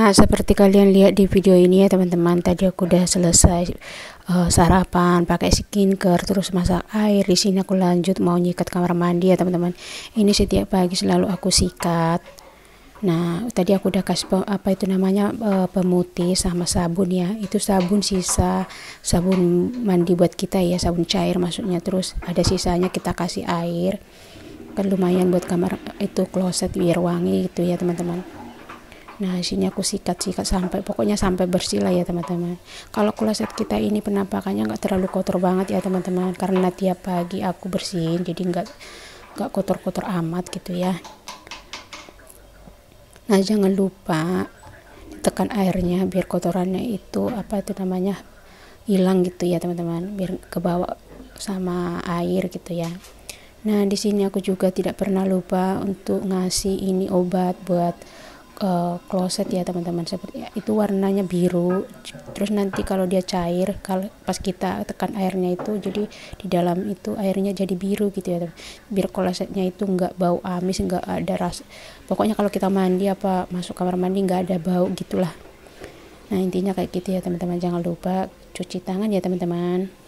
Nah, seperti kalian lihat di video ini ya teman-teman, tadi aku udah selesai sarapan, pakai skincare, terus masak air. Di sini aku lanjut mau nyikat kamar mandi ya teman-teman. Ini setiap pagi selalu aku sikat. Nah, tadi aku udah kasih apa itu namanya pemutih sama sabun ya. Itu sabun sisa sabun mandi buat kita ya, sabun cair maksudnya. Terus ada sisanya kita kasih air. Kan lumayan buat kamar itu kloset biar wangi gitu ya teman-teman. Nah, sini aku sikat sampai pokoknya sampai bersih lah ya teman-teman. Kalau kloset kita ini penampakannya nggak terlalu kotor banget ya teman-teman, karena tiap pagi aku bersihin, jadi nggak kotor-kotor amat gitu ya. Nah, jangan lupa tekan airnya biar kotorannya itu apa itu namanya hilang gitu ya teman-teman, biar kebawa sama air gitu ya. Nah, di sini aku juga tidak pernah lupa untuk ngasih ini obat buat kloset ya teman-teman, seperti itu warnanya biru. Terus nanti kalau dia cair, kalau pas kita tekan airnya itu jadi di dalam itu airnya jadi biru gitu ya, biar klosetnya itu nggak bau amis, nggak ada rasa, pokoknya kalau kita mandi apa masuk kamar mandi nggak ada bau gitulah. Nah, intinya kayak gitu ya teman-teman. Jangan lupa cuci tangan ya teman-teman.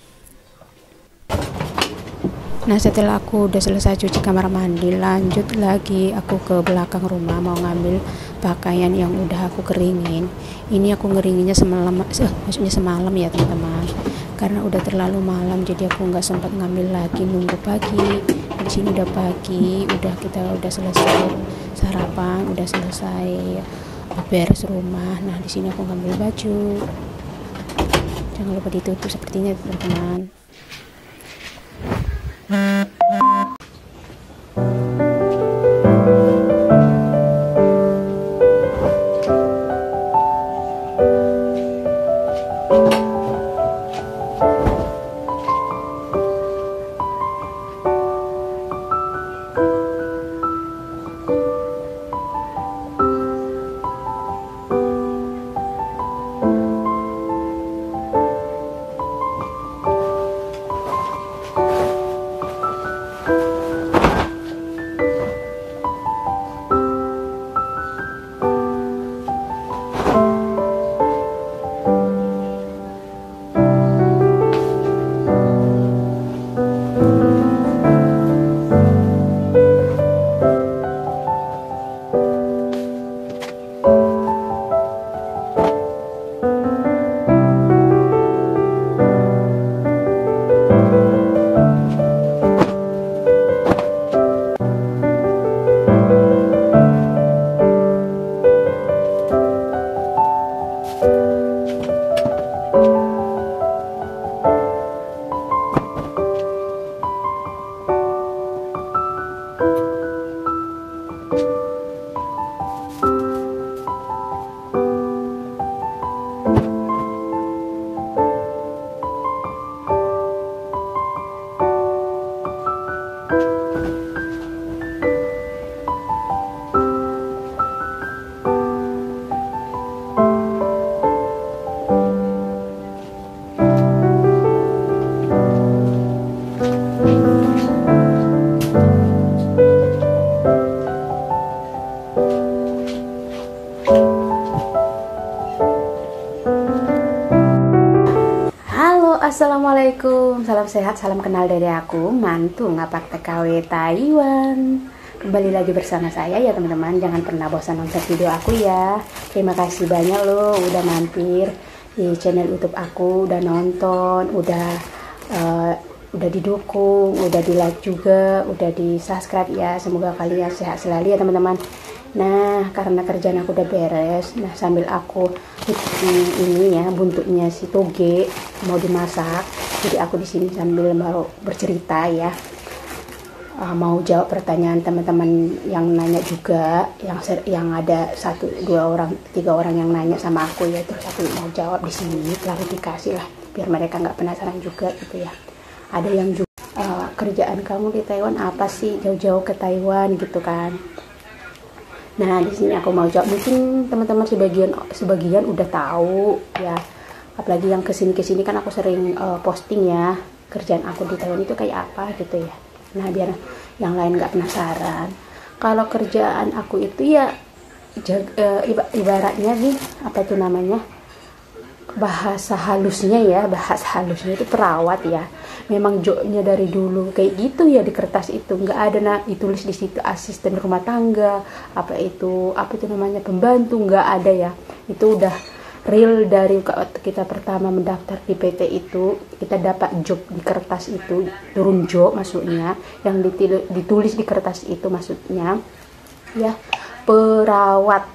Nah, setelah aku udah selesai cuci kamar mandi, lanjut lagi aku ke belakang rumah mau ngambil pakaian yang udah aku keringin. Ini aku ngeringinnya maksudnya semalam ya teman-teman, karena udah terlalu malam jadi aku nggak sempat ngambil lagi, nunggu pagi. Di sini udah pagi, kita udah selesai sarapan, udah selesai beres rumah. Nah, di sini aku ngambil baju, jangan lupa ditutup sepertinya teman-teman. Assalamualaikum, salam sehat, salam kenal dari aku, mantu ngapak TKW Taiwan. Kembali lagi bersama saya ya teman-teman. Jangan pernah bosan nonton video aku ya. Terima kasih banyak loh udah mampir di channel YouTube aku, udah nonton, udah didukung, udah di like juga, udah di subscribe ya. Semoga kalian sehat selalu ya teman-teman. Nah, karena kerjaan aku udah beres, nah sambil aku ini ya buntutnya si toge mau dimasak, jadi aku di sini sambil mau bercerita ya, mau jawab pertanyaan teman-teman yang nanya juga, yang ada 1, 2 orang, 3 orang yang nanya sama aku ya, terus aku mau jawab di sini, klarifikasi lah biar mereka nggak penasaran juga gitu ya. Ada yang juga kerjaan kamu di Taiwan apa sih, jauh-jauh ke Taiwan gitu kan. Nah, di sini aku mau jawab. Mungkin teman-teman sebagian udah tahu ya. Apalagi yang kesini kan aku sering posting ya kerjaan aku di Taiwan itu kayak apa gitu ya. Nah, biar yang lain nggak penasaran. Kalau kerjaan aku itu ya ibaratnya nih, apa tuh namanya, bahasa halusnya itu perawat ya. Memang jobnya dari dulu kayak gitu ya, di kertas itu nggak ada ditulis di situ asisten rumah tangga, apa itu namanya, pembantu, nggak ada ya. Itu udah real dari kita pertama mendaftar di PT itu, kita dapat job di kertas itu, turun job maksudnya, yang ditulis di kertas itu maksudnya ya, perawat,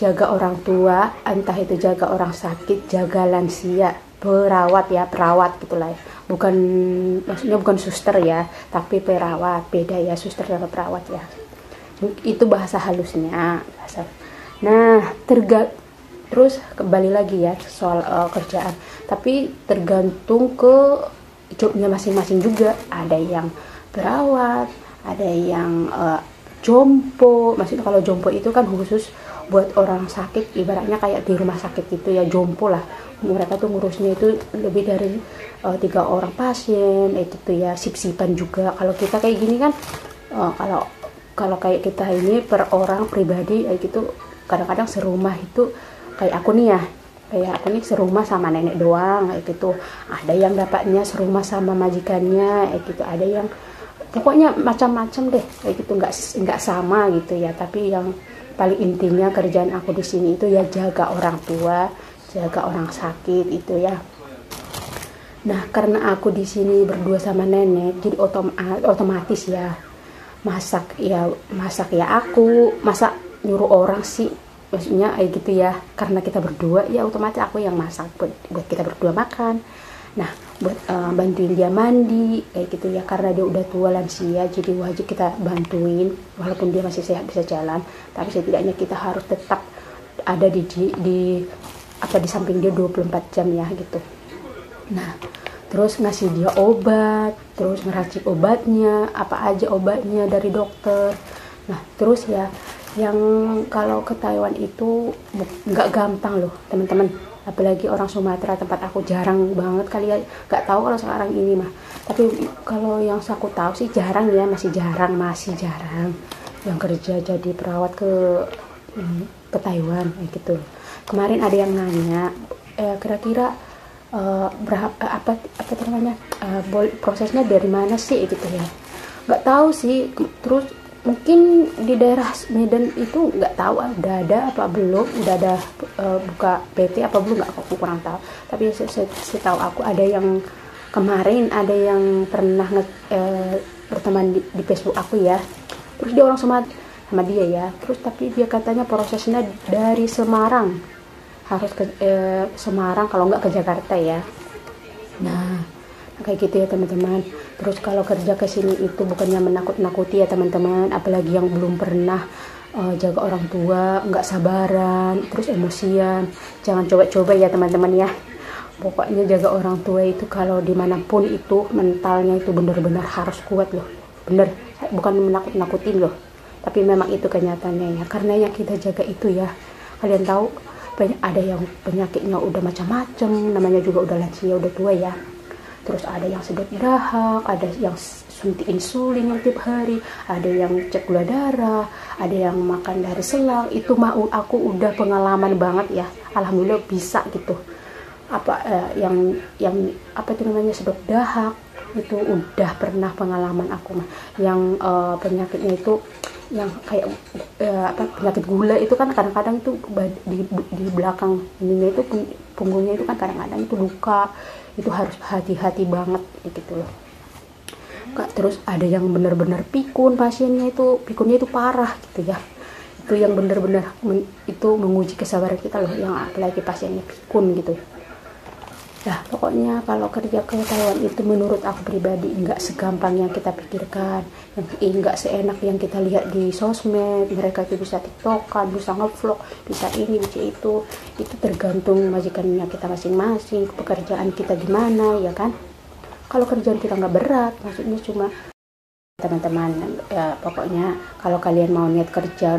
jaga orang tua, entah itu jaga orang sakit, jaga lansia, perawat ya, perawat gitulah ya. Bukan, maksudnya bukan suster ya, tapi perawat, beda ya, suster sama perawat ya. Itu bahasa halusnya. Nah, terus kembali lagi ya soal kerjaan, tapi tergantung ke jobnya masing-masing juga. Ada yang perawat, ada yang jompo. Maksudnya kalau jompo itu kan khusus buat orang sakit, ibaratnya kayak di rumah sakit gitu ya, jompo lah. Mereka tuh ngurusnya itu lebih dari 3 orang pasien, itu tuh ya, sip-sipan juga. Kalau kita kayak gini kan, kalau kayak kita ini per orang pribadi kayak gitu, kadang-kadang serumah itu kayak aku nih ya, kayak aku nih serumah sama nenek doang kayak gitu. Ada yang dapatnya serumah sama majikannya kayak gitu, ada yang pokoknya macam-macam deh kayak gitu, nggak sama gitu ya. Tapi yang paling intinya kerjaan aku di sini itu ya jaga orang tua, jaga orang sakit itu ya. Nah, karena aku di sini berdua sama nenek, jadi otomatis ya masak ya aku, masa nyuruh orang sih, maksudnya kayak gitu ya. Karena kita berdua ya otomatis aku yang masak buat kita berdua makan. Nah, buat bantuin dia mandi kayak gitu ya, karena dia udah tua lansia, jadi wajib kita bantuin walaupun dia masih sehat bisa jalan, tapi setidaknya kita harus tetap ada di samping dia 24 jam ya gitu. Nah, terus ngasih dia obat, terus ngeracik obatnya, apa aja obatnya dari dokter. Nah, terus ya, yang kalau ke Taiwan itu nggak gampang loh teman-teman, apalagi orang Sumatera, tempat aku jarang banget kali ya, nggak tahu kalau sekarang ini mah, tapi kalau yang aku tahu sih jarang ya, masih jarang yang kerja jadi perawat ke Taiwan kayak gitu. Kemarin ada yang nanya kira-kira berapa apa namanya, prosesnya dari mana sih gitu ya, nggak tahu sih. Terus mungkin di daerah Medan itu nggak tahu udah ada apa belum, udah ada buka PT apa belum, nggak, aku kurang tahu. Tapi setahu aku ada yang kemarin, ada yang pernah berteman di Facebook aku ya, terus dia orang sama dia ya, terus tapi dia katanya prosesnya dari Semarang, harus ke Semarang kalau nggak ke Jakarta ya. Nah, kayak gitu ya teman-teman. Terus kalau kerja ke sini itu bukannya menakut-nakuti ya teman-teman, apalagi yang belum pernah jaga orang tua, nggak sabaran, terus emosian, jangan coba-coba ya teman-teman ya. Pokoknya jaga orang tua itu kalau dimanapun itu mentalnya itu benar-benar harus kuat loh, bener, bukan menakut-nakutin loh, tapi memang itu kenyataannya ya. Karena yang kita jaga itu ya, kalian tahu ada yang penyakitnya udah macam-macam, namanya juga udah lansia, udah tua ya. Terus ada yang sedot dahak, ada yang suntik insulin yang tiap hari, ada yang cek gula darah, ada yang makan dari selang. Itu mah aku udah pengalaman banget ya, alhamdulillah bisa gitu. Yang apa itu namanya, sedot dahak, itu udah pernah pengalaman aku mah. Yang penyakitnya itu yang kayak penyakit gula itu kan kadang-kadang itu di belakang ininya itu, punggungnya itu kan kadang-kadang itu luka, itu harus hati-hati banget gitu loh Kak. Terus ada yang benar-benar pikun, pasiennya itu pikunnya itu parah gitu ya, itu yang benar-benar itu menguji kesabaran kita loh, yang apalagi pasiennya pikun gitu. Nah, pokoknya kalau kerja ke Taiwan itu menurut aku pribadi nggak segampang yang kita pikirkan, nggak seenak yang kita lihat di sosmed. Mereka itu bisa tiktokan, bisa ngevlog, bisa ini, bisa itu tergantung majikannya kita masing-masing, pekerjaan kita gimana ya kan. Kalau kerjaan kita nggak berat, maksudnya cuma teman-teman ya, pokoknya kalau kalian mau niat kerja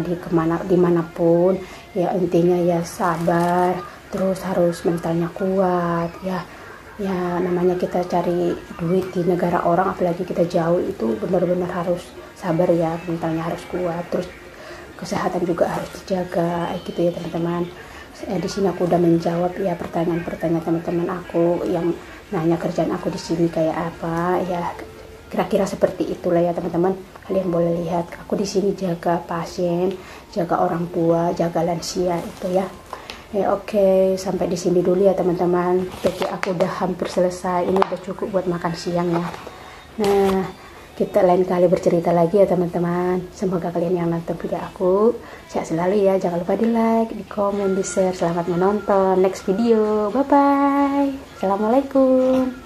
dimanapun ya, intinya ya sabar, terus harus mentalnya kuat ya. Namanya kita cari duit di negara orang, apalagi kita jauh, itu benar-benar harus sabar ya, mentalnya harus kuat. Terus kesehatan juga harus dijaga gitu ya teman-teman. Di sini aku udah menjawab ya pertanyaan-pertanyaan teman-teman aku yang nanya kerjaan aku di sini kayak apa ya, kira-kira seperti itulah ya teman-teman. Kalian boleh lihat aku di sini jaga pasien, jaga orang tua, jaga lansia itu ya. Oke, sampai di sini dulu ya teman-teman. Jadi aku udah hampir selesai, ini udah cukup buat makan siang ya. Nah, kita lain kali bercerita lagi ya teman-teman. Semoga kalian yang nonton video aku sehat selalu ya. Jangan lupa di like, di komen, di share. Selamat menonton next video. Bye bye. Assalamualaikum.